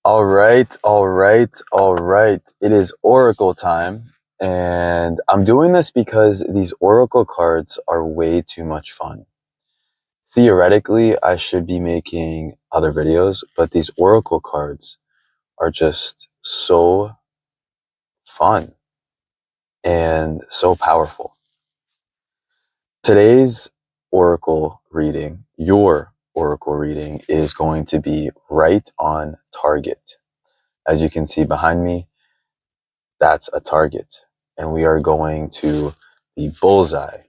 All right, all right, all right. It is Oracle time, and I'm doing this because these Oracle cards are way too much fun. Theoretically, I should be making other videos, but these Oracle cards are just so fun and so powerful. Today's Oracle reading, your Oracle reading, is going to be right on target. As you can see behind me, that's a target. And we are going to the bullseye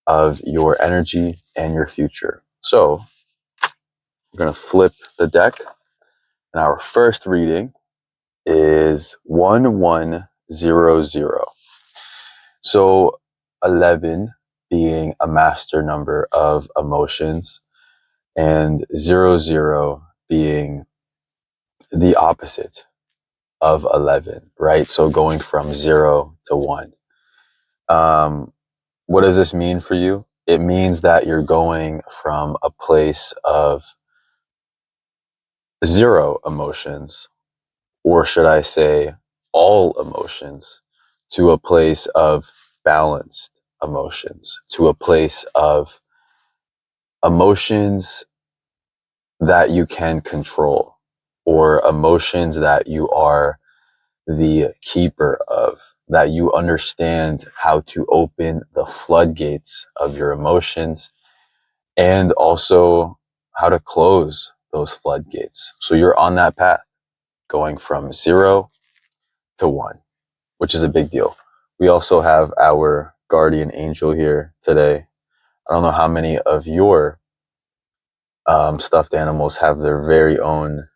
of your energy and your future. So we're going to flip the deck. And our first reading is 1100. So 11 being a master number of emotions, and 00 being the opposite of 11, right? So going from 0 to 1. What does this mean for you? It means that you're going from a place of zero emotions, or should I say all emotions, to a place of balanced emotions, to a place of emotions that you can control, or emotions that you are the keeper of, that you understand how to open the floodgates of your emotions and also how to close those floodgates. So you're on that path going from 0 to 1, which is a big deal. We also have our guardian angel here today. I don't know how many of your stuffed animals have their very own.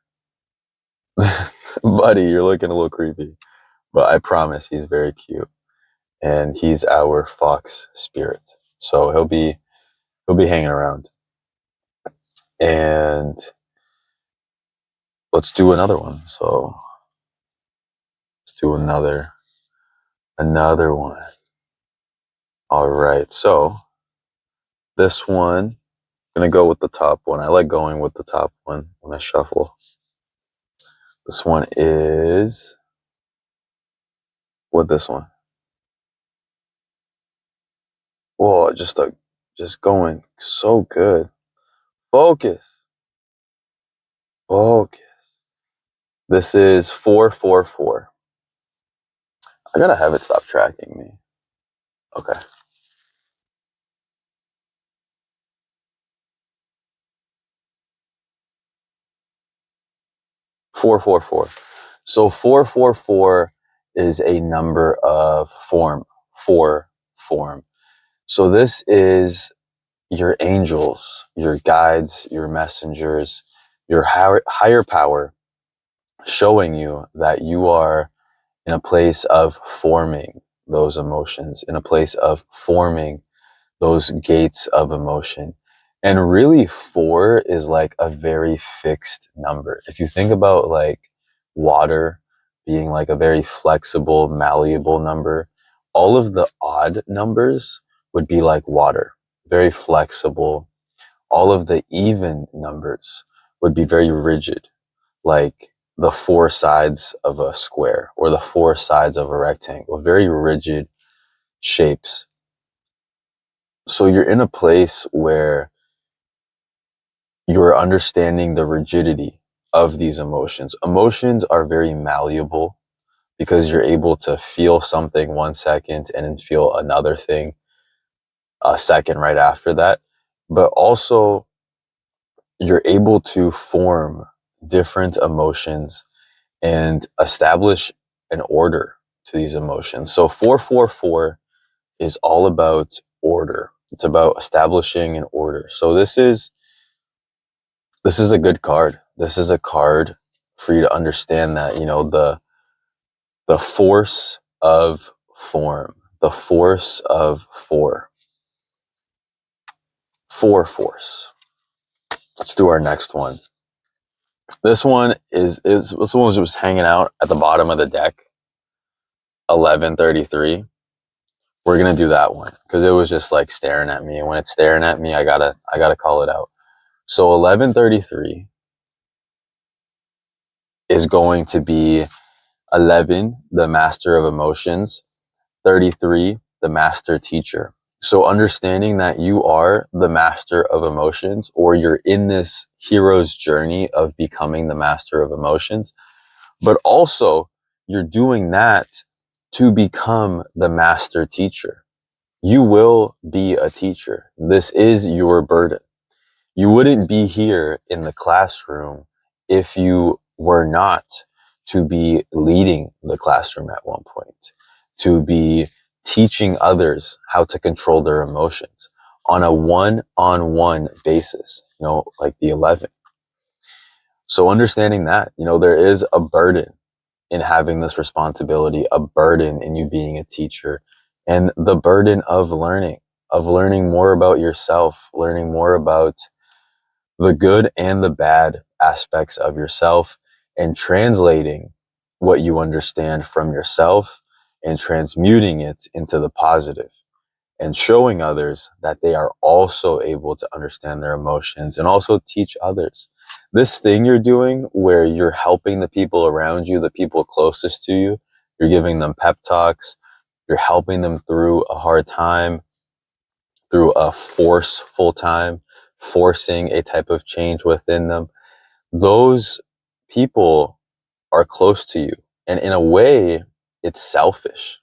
Buddy, you're looking a little creepy, but I promise he's very cute, and he's our fox spirit. So he'll be hanging around, and let's do another one. So let's do another one. All right. So this one, I'm gonna go with the top one. I like going with the top one when I shuffle. This one is what? This one. Whoa! Just going so good. Focus. Focus. This is 444. I gotta have it stop tracking me. Okay. 444. So 444 is a number of form. So this is your angels, your guides, your messengers, your higher power showing you that you are in a place of forming those emotions, in a place of forming those gates of emotion. And really, 4 is like a very fixed number. If you think about like water being like a very flexible, malleable number, all of the odd numbers would be like water, very flexible. All of the even numbers would be very rigid, like the 4 sides of a square or the 4 sides of a rectangle, very rigid shapes. So you're in a place where you're understanding the rigidity of these emotions. Emotions are very malleable because you're able to feel something 1 second and then feel another thing a second right after that. But also, you're able to form different emotions and establish an order to these emotions. So 444 is all about order. It's about establishing an order. So this is a good card. This is a card for you to understand that, the force of form, the force of 4 force. Let's do our next one. This one was just hanging out at the bottom of the deck. 1133. We're gonna do that one because it was just like staring at me, and when it's staring at me, I gotta call it out. So 1133 is going to be 11, the master of emotions, 33, the master teacher. So understanding that you are the master of emotions, or you're in this hero's journey of becoming the master of emotions, but also you're doing that to become the master teacher. You will be a teacher. This is your burden. You wouldn't be here in the classroom if you were not to be leading the classroom at one point, to be teaching others how to control their emotions on a one-on-one basis, like the 11. So understanding that, there is a burden in having this responsibility, a burden in you being a teacher, and the burden of learning more about yourself, learning more about the good and the bad aspects of yourself, and translating what you understand from yourself and transmuting it into the positive, and showing others that they are also able to understand their emotions and also teach others. This thing you're doing where you're helping the people around you, the people closest to you, you're giving them pep talks, you're helping them through a hard time, through a forceful time, forcing a type of change within them. Those people are close to you. And in a way, it's selfish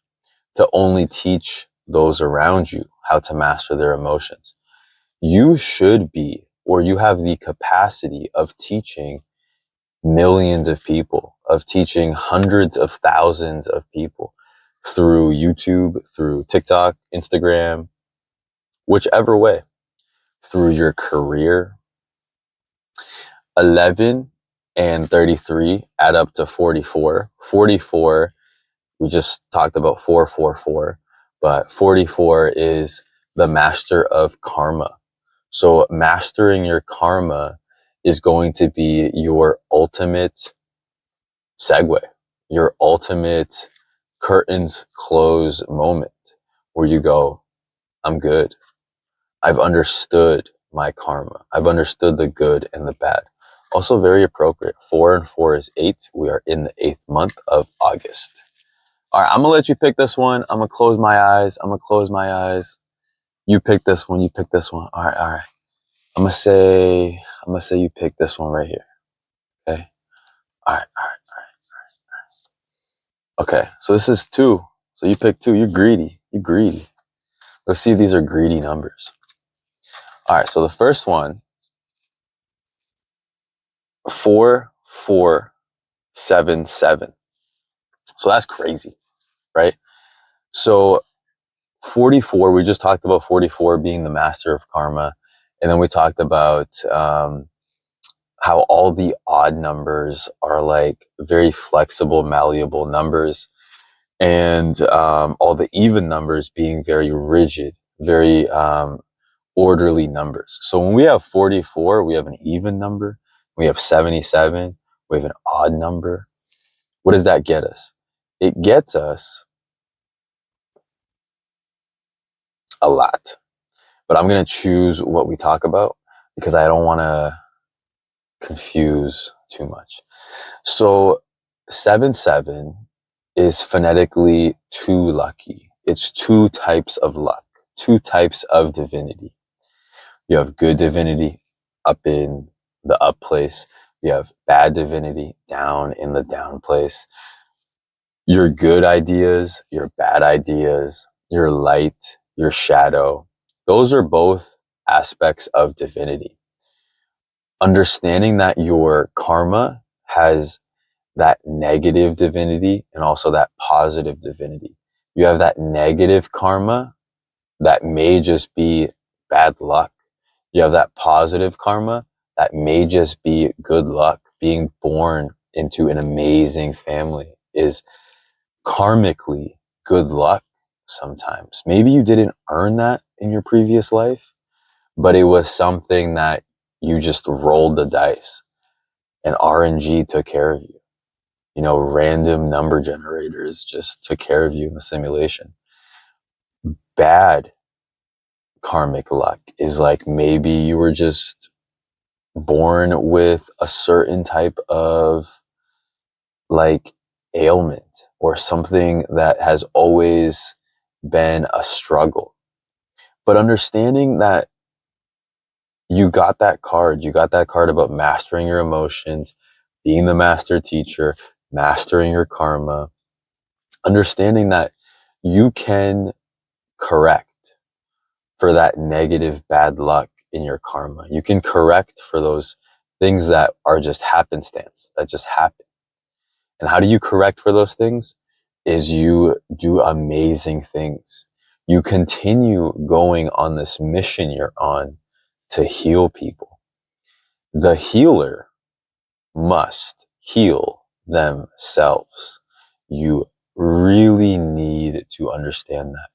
to only teach those around you how to master their emotions. You should be, or you have the capacity of teaching millions of people, of teaching hundreds of thousands of people through YouTube, through TikTok, Instagram, whichever way, through your career. 11 and 33 add up to 44. 44, we just talked about 444, but 44 is the master of karma. So mastering your karma is going to be your ultimate segue, your ultimate curtains close moment where you go, I'm good. I've understood my karma. I've understood the good and the bad. Also very appropriate. 4 and 4 is 8. We are in the 8th month of August. All right, I'm gonna let you pick this one. I'm gonna close my eyes. You pick this one. You pick this one. All right. I'm gonna say you pick this one right here. Okay. All right. Okay. So this is 2. So you pick 2. You're greedy. You're greedy. Let's see if these are greedy numbers. All right. So the first one, 4477. So that's crazy, right? So 44, we just talked about 44 being the master of karma. And then we talked about how all the odd numbers are like very flexible, malleable numbers. And all the even numbers being very rigid, very orderly numbers. So when we have 44, we have an even number. We have 77, we have an odd number. What does that get us? It gets us a lot. But I'm going to choose what we talk about because I don't want to confuse too much. So 7-7 is phonetically too lucky. It's 2 types of luck, 2 types of divinity. You have good divinity up in the up place. You have bad divinity down in the down place. Your good ideas, your bad ideas, your light, your shadow, those are both aspects of divinity. Understanding that your karma has that negative divinity and also that positive divinity. You have that negative karma that may just be bad luck. You have that positive karma that may just be good luck. Being born into an amazing family is karmically good luck sometimes. Maybe you didn't earn that in your previous life, but it was something that you just rolled the dice and RNG took care of you. Random number generators just took care of you in the simulation. Bad karmic luck is like maybe you were just born with a certain type of like ailment or something that has always been a struggle. But understanding that you got that card about mastering your emotions, being the master teacher, mastering your karma, understanding that you can correct for that negative bad luck in your karma. You can correct for those things that are just happenstance, that just happen. And how do you correct for those things? Is you do amazing things. You continue going on this mission you're on to heal people. The healer must heal themselves. You really need to understand that.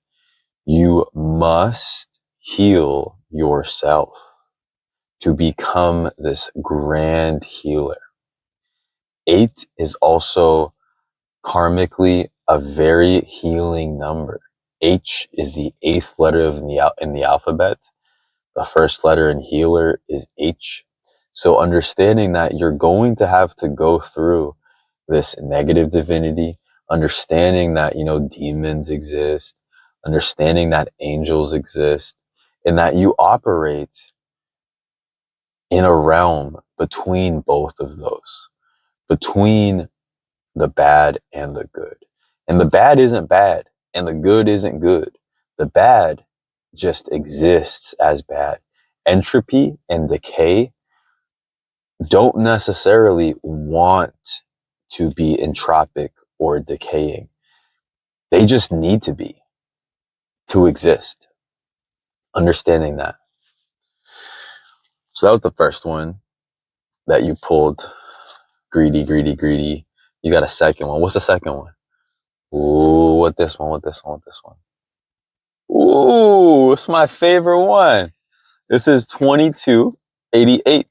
You must heal yourself to become this grand healer. 8 is also karmically a very healing number. H is the 8th letter in the alphabet. The first letter in healer is H. So understanding that you're going to have to go through this negative divinity, understanding that, demons exist, understanding that angels exist, and that you operate in a realm between both of those, between the bad and the good. And the bad isn't bad, and the good isn't good. The bad just exists as bad. Entropy and decay don't necessarily want to be entropic or decaying. They just need to be to exist. Understanding that. So that was the first one that you pulled. Greedy, greedy, greedy. You got a second one. What's the second one? Ooh, what this one? Ooh, it's my favorite one. This is 2288.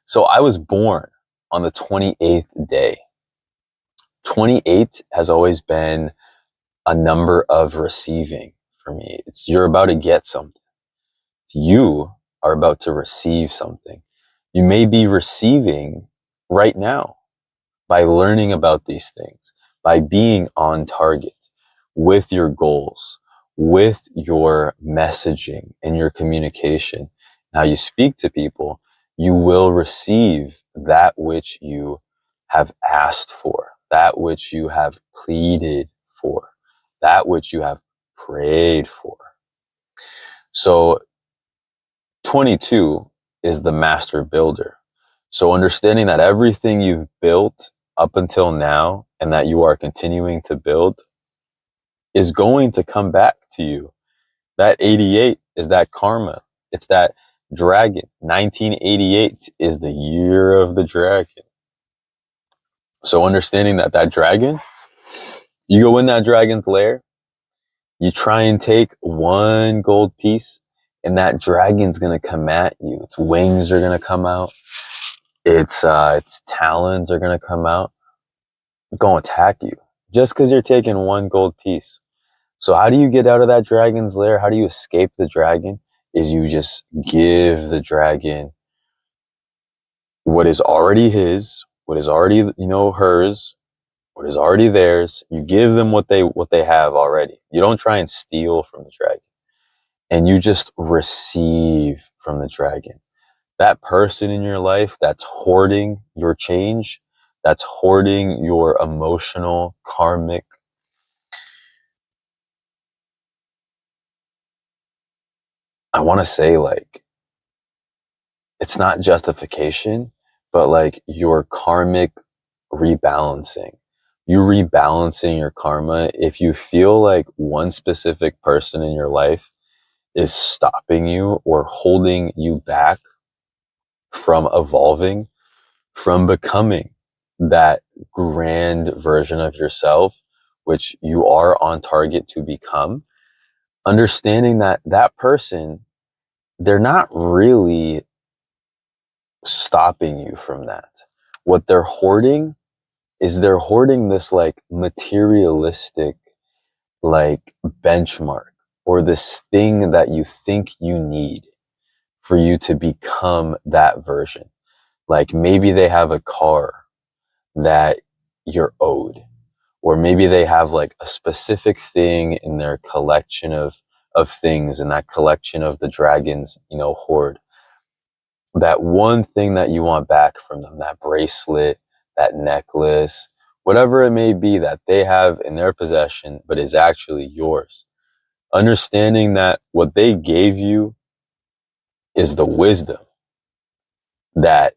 So I was born on the 28th day. 28 has always been a number of receiving for me. You're about to get something. You are about to receive something. You may be receiving right now by learning about these things, by being on target with your goals, with your messaging and your communication, how you speak to people. You will receive that which you have asked for, that which you have pleaded for, that which you have prayed for. So 22 is the master builder. So understanding that everything you've built up until now and that you are continuing to build is going to come back to you. That 88 is that karma. It's that dragon. 1988 is the year of the dragon. So understanding that dragon, you go in that dragon's lair, you try and take one gold piece, and that dragon's gonna come at you. Its wings are gonna come out. Its talons are gonna come out. Gonna attack you just because you're taking one gold piece. So how do you get out of that dragon's lair? How do you escape the dragon? Is you just give the dragon what is already his, what is already, hers, what is already theirs. You give them what they have already. You don't try and steal from the dragon. And you just receive from the dragon. That person in your life that's hoarding your change, that's hoarding your emotional, karmic, I want to say it's not justification, but your karmic rebalancing. You rebalancing your karma. If you feel like one specific person in your life is stopping you or holding you back from evolving, from becoming that grand version of yourself, which you are on target to become, understanding that person, they're not really stopping you from that. What they're hoarding is they're hoarding this materialistic benchmark or this thing that you think you need for you to become that version. Like maybe they have a car that you're owed. Or maybe they have like a specific thing in their collection of things, in that collection of the dragon's, hoard. That one thing that you want back from them, that bracelet, that necklace, whatever it may be that they have in their possession, but is actually yours. Understanding that what they gave you is the wisdom that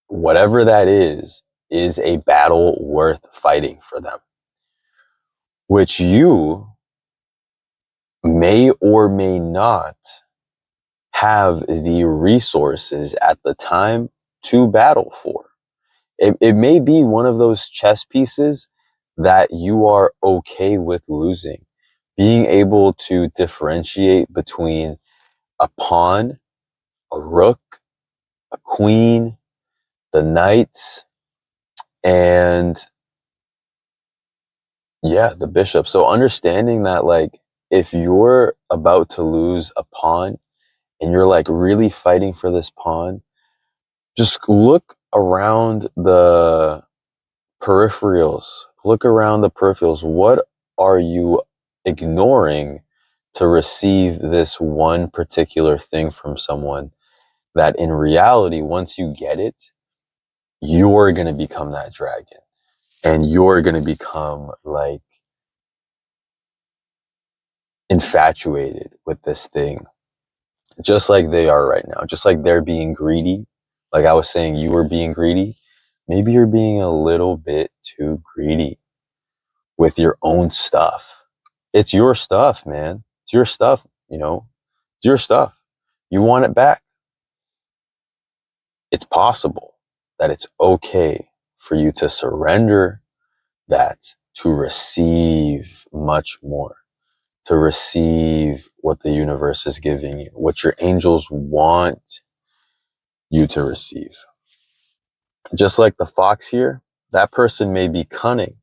whatever that is a battle worth fighting for them, which you may or may not have the resources at the time to battle for. It may be one of those chess pieces that you are okay with losing. Being able to differentiate between a pawn, a rook, a queen, the knights, and the bishop. So understanding that, like, if you're about to lose a pawn and you're like really fighting for this pawn, just look around the peripherals. Look around the peripherals. What are you ignoring to receive this one particular thing from someone that in reality, once you get it, you're going to become that dragon and you're going to become like infatuated with this thing, just like they are right now, just like they're being greedy. Like I was saying, you were being greedy. Maybe you're being a little bit too greedy with your own stuff. It's your stuff, man. It's your stuff, It's your stuff. You want it back. It's possible that it's okay for you to surrender that to receive much more, to receive what the universe is giving you, what your angels want you to receive. Just like the fox here, that person may be cunning.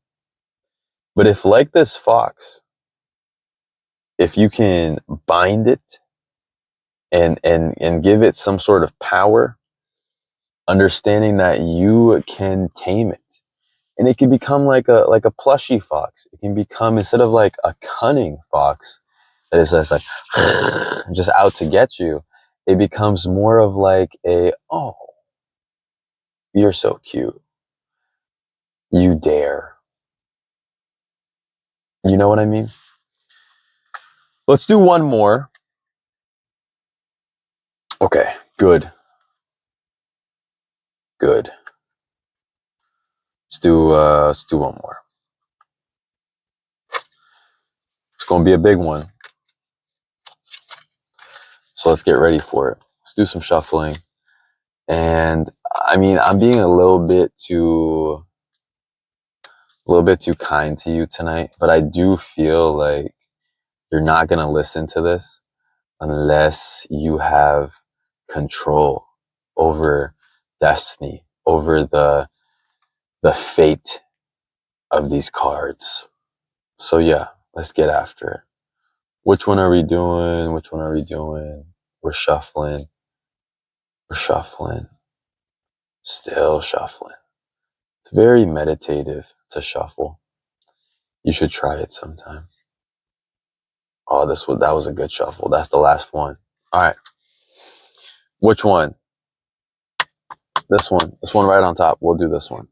But if, like this fox, if you can bind it and give it some sort of power, understanding that you can tame it, and it can become like a plushy fox. It can become, instead of like a cunning fox that is just like just out to get you, it becomes more of like oh, you're so cute, you dare. You know what I mean? Let's do one more. Okay, good. Let's do one more. It's gonna be a big one. So let's get ready for it. Let's do some shuffling. And I mean, I'm being a little bit too kind to you tonight, but I do feel like you're not gonna listen to this unless you have control over destiny, over the fate of these cards. So yeah, let's get after it. Which one are we doing? We're shuffling. Still shuffling. It's very meditative to shuffle. You should try it sometime. Oh, that was a good shuffle. That's the last one. All right. Which one? This one. This one right on top. We'll do this one.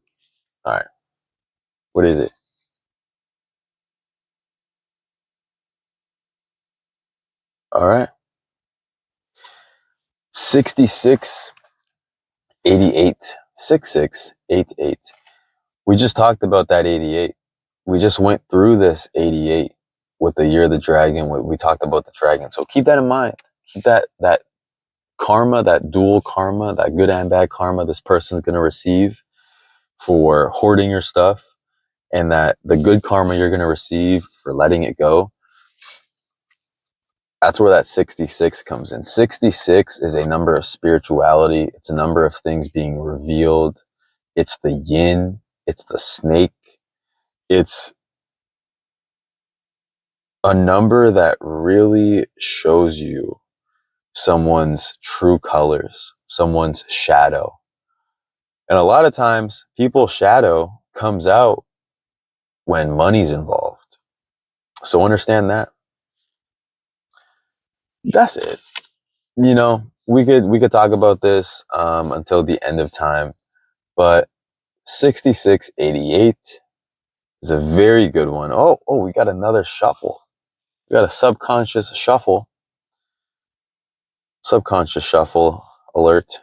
All right. What is it? All right. 6688. 6688. We just talked about that 88. We just went through this 88 with the year of the dragon. We talked about the dragon. So keep that in mind. Keep that karma, that dual karma, that good and bad karma this person's going to receive for hoarding your stuff, and that the good karma you're going to receive for letting it go. That's where that 66 comes in. 66 is a number of spirituality. It's a number of things being revealed. It's the yin. It's the snake. It's a number that really shows you someone's true colors, someone's shadow. And a lot of times people shadow comes out when money's involved. So understand that. That's it. You know, we could talk about this until the end of time, but 6688 is a very good one. Oh, we got another shuffle. We got a subconscious shuffle. Subconscious shuffle alert.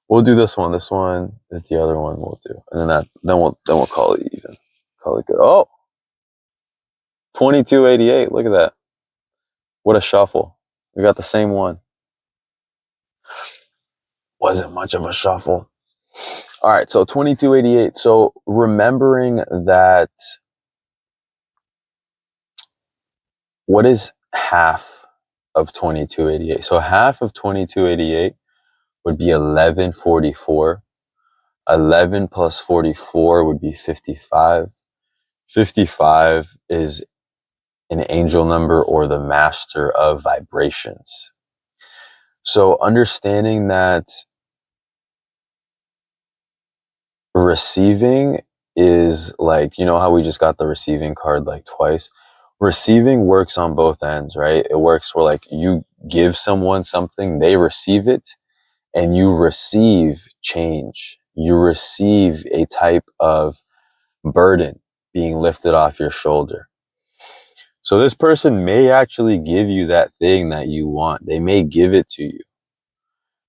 We'll do this one. This one is the other one we'll do. And then we'll call it even. Call it good. Oh, 2288. Look at that. What a shuffle. We got the same one. Wasn't much of a shuffle. All right, so 2288. So remembering that, what is half of 2288? So half of 2288 would be 1144. 11 plus 44 would be 55. 55 is an angel number or the master of vibrations. So understanding that receiving is like, you know how we just got the receiving card like twice? Receiving works on both ends, right? It works where like you give someone something, they receive it, and you receive change. You receive a type of burden being lifted off your shoulder. So this person may actually give you that thing that you want. They may give it to you.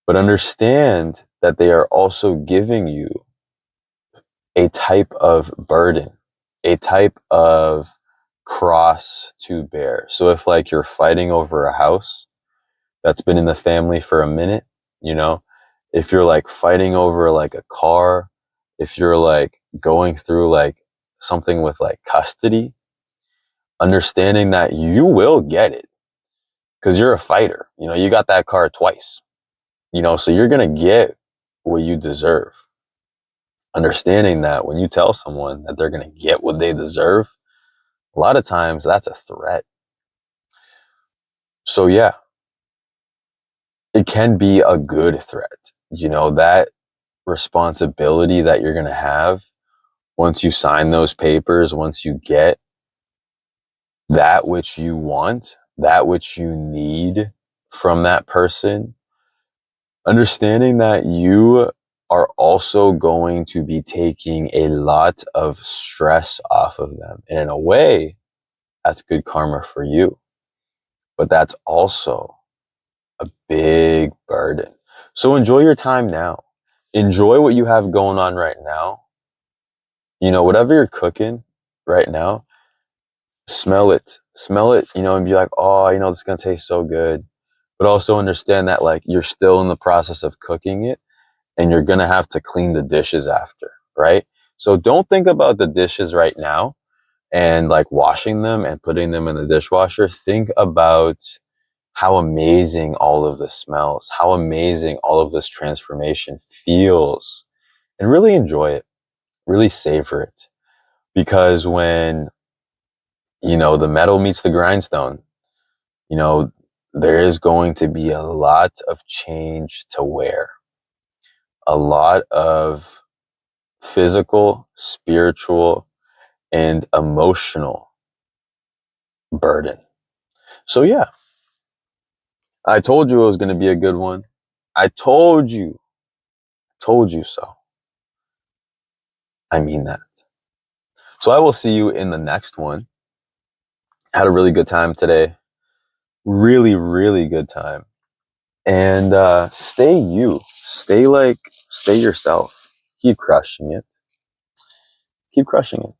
But understand that they are also giving you a type of burden, a type of cross to bear. So if like you're fighting over a house that's been in the family for a minute, you know, if you're like fighting over like a car, if you're like going through like something with like custody, understanding that you will get it because you're a fighter. You know, you got that car twice, you know, so you're going to get what you deserve. Understanding that when you tell someone that they're going to get what they deserve, a lot of times that's a threat. So yeah, it can be a good threat. You know, that responsibility that you're going to have once you sign those papers, once you get that which you want, that which you need from that person, understanding that you are also going to be taking a lot of stress off of them. And in a way, that's good karma for you. But that's also a big burden. So enjoy your time now. Enjoy what you have going on right now. You know, whatever you're cooking right now, smell it. Smell it, you know, and be like, oh, you know, this is going to taste so good. But also understand that like you're still in the process of cooking it and you're going to have to clean the dishes after, right? So don't think about the dishes right now and like washing them and putting them in the dishwasher. Think about how amazing all of this smells, how amazing all of this transformation feels, and really enjoy it, really savor it. Because when, you know, the metal meets the grindstone, you know, there is going to be a lot of change to wear, a lot of physical, spiritual, and emotional burden. So yeah, I told you it was going to be a good one. I told you so. I mean that. So I will see you in the next one. Had a really good time today. Really, really good time. And stay you. Stay yourself. Keep crushing it. Keep crushing it.